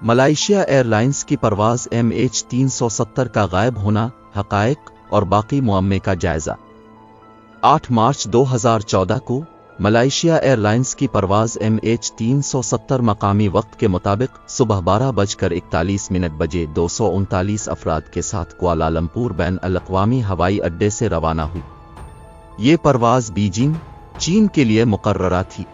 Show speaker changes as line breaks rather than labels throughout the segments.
Malaysia airlines की परवाज़ MH370 का गायब होना, हक़ाइक़ और बाकी मुअम्मे का जायज़ा। 8 मार्च 2014 को मलाइशिया एयरलाइंस की परवाज़ MH370 मकामी वक्त के मुताबिक सुबह 12:41 बजे 239 अफराद के साथ कुआलालंपुर बैन अल-अक़वामी हवाई अड्डे से रवाना हुई। ये परवाज़ बीजिंग, चीन के लिए मुकर्ररा थी।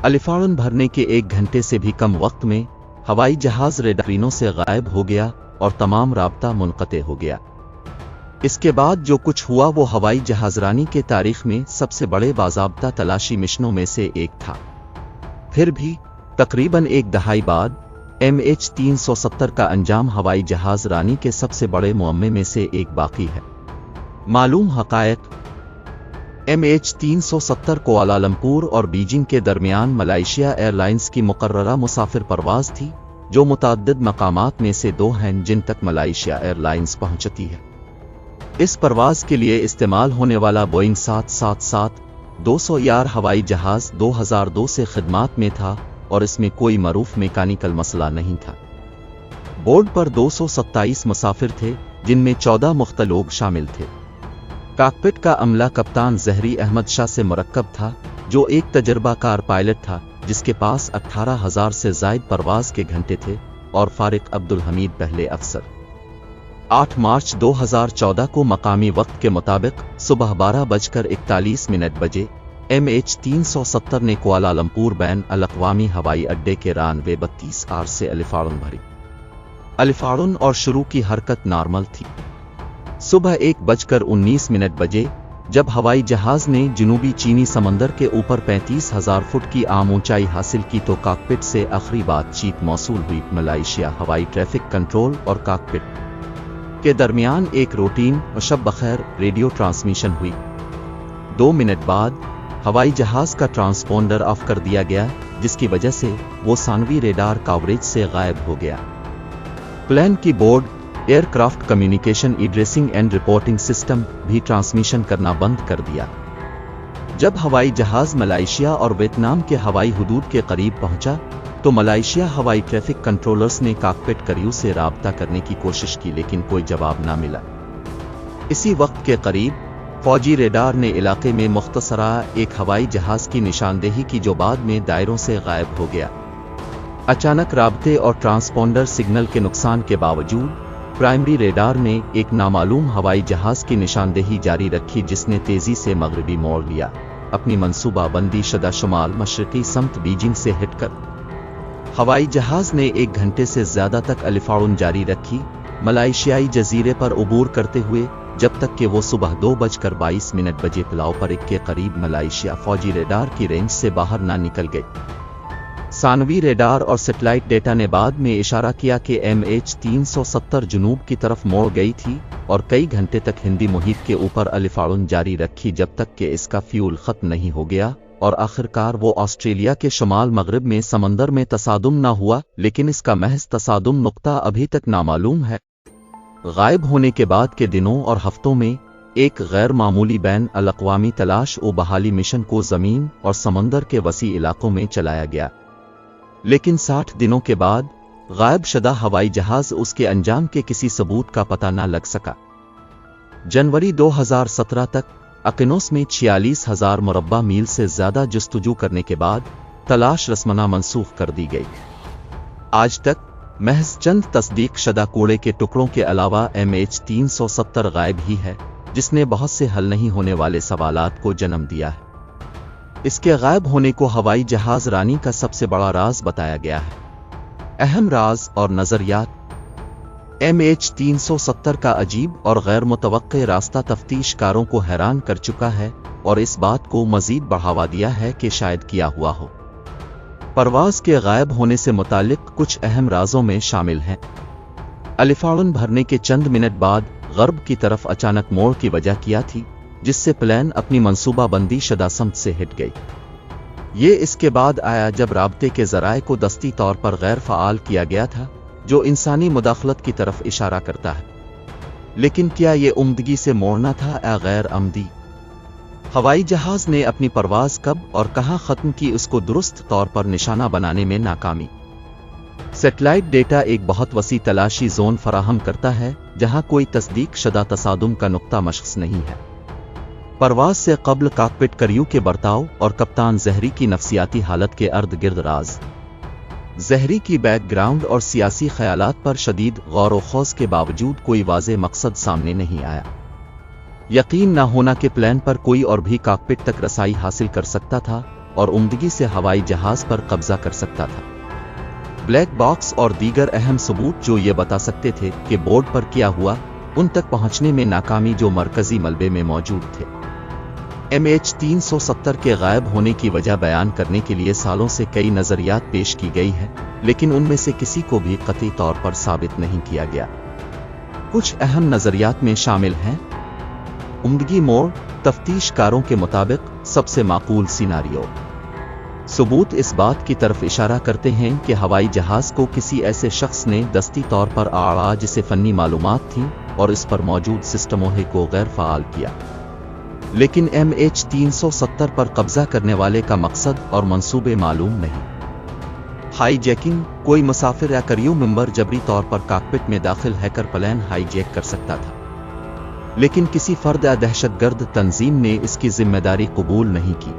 अलिफाड़न भरने के 1 घंटे से भी कम वक्त में हवाई जहाज़ रेडारों से गायब हो गया और तमाम राब्ता मुनक़ते हो गया। इसके बाद जो कुछ हुआ वो हवाई जहाज़रानी के तारीख में सबसे बड़े बाज़ाब्ता तलाशी मिशनों में से एक था। फिर भी तकरीबन 1 दहाई बाद MH370 का अंजाम हवाई जहाज़ रानी के सबसे बड़े मुअम्मे में से एक बाकी है। मालूम हक़ाइक़। MH370 कुआलालंपुर और बीजिंग के दरमियान मलाइशिया एयरलाइंस की मुकर्ररा मुसाफिर परवाज़ थी, जो मुतअद्दिद मकामात में से 2 हैं जिन तक मलाइशिया एयरलाइंस पहुंचती है। इस परवाज़ के लिए इस्तेमाल होने वाला बोइंग 777-200 हवाई जहाज़ 2002 से खिदमात में था और इसमें कोई मरूफ मैकेनिकल मसला नहीं था। बोर्ड पर 227 मुसाफिर थे, जिनमें 14 मुख्तलिफ लोग शामिल थे। कॉकपिट का अमला कप्तान ज़हरी अहमद शाह से मुरक्कब था, जो एक तजर्बाकार पायलट था जिसके पास 18,000 से ज़ायद परवाज़ के घंटे थे, और फारिक अब्दुल हमीद पहले अफसर। 8 मार्च 2014 को मकामी वक्त के मुताबिक सुबह 12:41 बजे MH370 ने कुआलालंपुर बैन अल-अक़वामी हवाई अड्डे के रनवे 32R से अलिफाड़न भरी। अलिफाड़न और शुरू की हरकत नॉर्मल थी। सुबह 1:19 बजे जब हवाई जहाज़ ने जनूबी चीनी समंदर के ऊपर 35,000 फुट की आम ऊंचाई हासिल की तो कॉकपिट से आखिरी बातचीत मौसूल हुई। मलाइशिया हवाई ट्रैफिक कंट्रोल और कॉकपिट के दरमियान एक रूटीन शब बखैर रेडियो ट्रांसमिशन हुई। 2 मिनट बाद हवाई जहाज़ का ट्रांसपोंडर ऑफ कर दिया गया, जिसकी वजह से वो सानवी रेडार कवरेज से गायब हो गया। प्लेन की board aircraft communication addressing and reporting system भी ट्रांसमिशन करना बंद कर दिया। जब हवाई जहाज़ मलाइशिया और वियतनाम के हवाई हुदूद के करीब पहुंचा तो मलाइशिया हवाई ट्रैफिक कंट्रोलर्स ने कॉकपिट क्रू से राब्ता करने की कोशिश की, लेकिन कोई जवाब ना मिला। इसी वक्त के करीब फौजी रेडार ने इलाके में मुख्तसरा एक हवाई जहाज़ की निशानदेही की, जो बाद में दायरों से गायब हो गया। अचानक राब्ते और ट्रांसपोंडर सिग्नल के नुकसान के बावजूद प्राइमरी रेडार ने एक नामालूम हवाई जहाज़ की निशानदेही जारी रखी, जिसने तेजी से मगरबी मोड़ लिया, अपनी मंसूबाबंदी शुदा शुमाल मशरकी समत बीजिंग से हिटकर। हवाई जहाज़ ने 1 घंटे से ज़्यादा तक अलिफाड़न जारी रखी, मलाइशियाई जजीरे पर उबूर करते हुए, जब तक कि वो सुबह 2:22 बजे पुलाव पर एक के करीब मलाइशिया फौजी रेडार की रेंज से बाहर ना निकल गए। सानवी रेडार और सैटेलाइट डेटा ने बाद में इशारा किया कि MH370 जुनूब की तरफ मोड़ गई थी और कई घंटे तक हिंदी मुहित के ऊपर अलिफाड़न जारी रखी, जब तक कि इसका फ्यूल खत्म नहीं हो गया और आखिरकार वो ऑस्ट्रेलिया के शुमाल मगरिब में समंदर में तसादुम ना हुआ, लेकिन इसका महज तसादुम नुक्ता अभी तक नामालूम है। गायब होने के बाद के दिनों और हफ्तों में एक गैर मामूली बैन अल-अक़वामी तलाश व बहाली मिशन को ज़मीन और समंदर के वसी इलाकों में चलाया गया, लेकिन 60 दिनों के बाद गायब शुदा हवाई जहाज़ उसके अंजाम के किसी सबूत का पता न लग सका। जनवरी 2017 तक अकिनोस में 46,000 मुरब्बा मील से ज़्यादा जस्तुजू करने के बाद तलाश रस्मना मंसूख कर दी गई। आज तक महज चंद तस्दीक शुदा कूड़े के टुकड़ों के अलावा MH370 गायब ही है, जिसने बहुत से हल नहीं होने वाले सवालात को जन्म दिया है। इसके गायब होने को हवाई जहाज़ रानी का सबसे बड़ा राज बताया गया है। अहम राज और नज़रियात। MH370 का अजीब और गैर मुतवक्के रास्ता तफ्तीशकारों को हैरान कर चुका है और इस बात को मज़ीद बढ़ावा दिया है कि शायद किया हुआ हो। परवाज़ के गायब होने से मुतालिक कुछ अहम राजों में शामिल हैं। अलिफाड़न भरने के चंद मिनट बाद गर्ब की तरफ अचानक मोड़ की वजह क्या थी, जिससे प्लेन अपनी मंसूबाबंदी शुदा समत से हिट गई। ये इसके बाद आया जब राब्ते के ज़राए को दस्ती तौर पर गैर फ़आल किया गया था, जो इंसानी मुदाखलत की तरफ इशारा करता है। लेकिन क्या ये उम्दगी से मोड़ना था या गैर आमदी? हवाई जहाज ने अपनी परवाज़ कब और कहां ख़त्म की, उसको दुरुस्त तौर पर निशाना बनाने में नाकामी। سیٹلائٹ ڈیٹا ایک بہت وسیع تلاشی زون فراہم کرتا ہے جہاں کوئی تصدیق شدہ تصادم کا نقطہ مشخص نہیں ہے۔ پرواز سے قبل کاکپٹ کریو کے برتاؤ اور کپتان زہری کی نفسیاتی حالت کے ارد گرد راز۔ زہری کی بیک گراؤنڈ اور سیاسی خیالات پر شدید غور و خوض کے باوجود کوئی واضح مقصد سامنے نہیں آیا۔ یقین نہ ہونا کہ پلین پر کوئی اور بھی کاکپٹ تک رسائی حاصل کر سکتا تھا اور عمدگی سے ہوائی جہاز پر قبضہ کر سکتا تھا۔ بلیک باکس اور دیگر اہم ثبوت جو یہ بتا سکتے تھے کہ بورڈ پر کیا ہوا، ان تک پہنچنے میں ناکامی جو مرکزی ملبے میں موجود تھے۔ MH370 کے غائب ہونے کی وجہ بیان کرنے کے لیے سالوں سے کئی نظریات پیش کی گئی ہیں، لیکن ان میں سے کسی کو بھی قطعی طور پر ثابت نہیں کیا گیا۔ کچھ اہم نظریات میں شامل ہیں: عمدگی موڑ، تفتیش کاروں کے مطابق سب سے معقول سیناریو۔ ثبوت اس بات کی طرف اشارہ کرتے ہیں کہ ہوائی جہاز کو کسی ایسے شخص نے دستی طور پر آڑا جسے فنی معلومات تھیں اور اس پر موجود سسٹموں کو غیر فعال کیا۔ لیکن MH370 پر قبضہ کرنے والے کا مقصد اور منصوبے معلوم نہیں۔ ہائی جیکنگ، کوئی مسافر یا کریو ممبر جبری طور پر کاکپٹ میں داخل ہے کر پلین ہائی جیک کر سکتا تھا، لیکن کسی فرد یا دہشت گرد تنظیم نے اس کی ذمہ داری قبول نہیں کی۔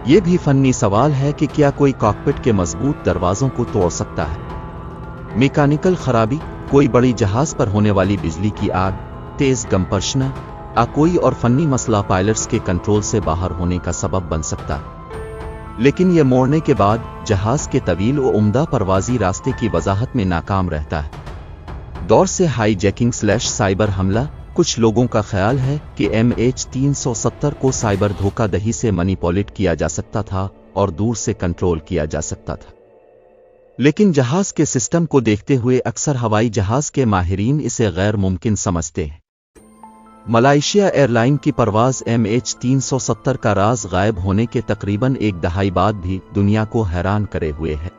یہ بھی فنی سوال ہے کہ کیا کوئی کاکپٹ کے مضبوط دروازوں کو توڑ سکتا ہے؟ میکانیکل خرابی، کوئی بڑی جہاز پر ہونے والی بجلی کی آگ، تیز کمپرشن یا کوئی اور فنی مسئلہ پائلٹس کے کنٹرول سے باہر ہونے کا سبب بن سکتا ہے۔ لیکن یہ موڑنے کے بعد جہاز کے طویل و عمدہ پروازی راستے کی وضاحت میں ناکام رہتا ہے۔ دور سے ہائی جیکنگ / سائبر حملہ، کچھ لوگوں کا خیال ہے کہ MH370 کو سائبر دھوکہ دہی سے مینیپولیٹ کیا جا سکتا تھا اور دور سے کنٹرول کیا جا سکتا تھا، لیکن جہاز کے سسٹم کو دیکھتے ہوئے اکثر ہوائی جہاز کے ماہرین اسے غیر ممکن سمجھتے ہیں۔ ملائیشیا ایئر لائن کی پرواز MH370 کا راز غائب ہونے کے تقریباً ایک دہائی بعد بھی دنیا کو حیران کرے ہوئے ہے۔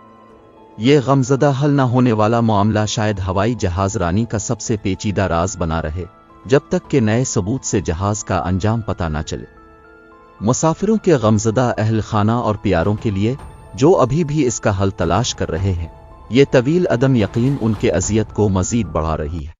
یہ غمزدہ حل نہ ہونے والا معاملہ شاید ہوائی جہاز رانی کا سب سے پیچیدہ راز بنا رہے، جب تک کہ نئے ثبوت سے جہاز کا انجام پتہ نہ چلے۔ مسافروں کے غمزدہ اہل خانہ اور پیاروں کے لیے، جو ابھی بھی اس کا حل تلاش کر رہے ہیں، یہ طویل عدم یقین ان کے اذیت کو مزید بڑھا رہی ہے۔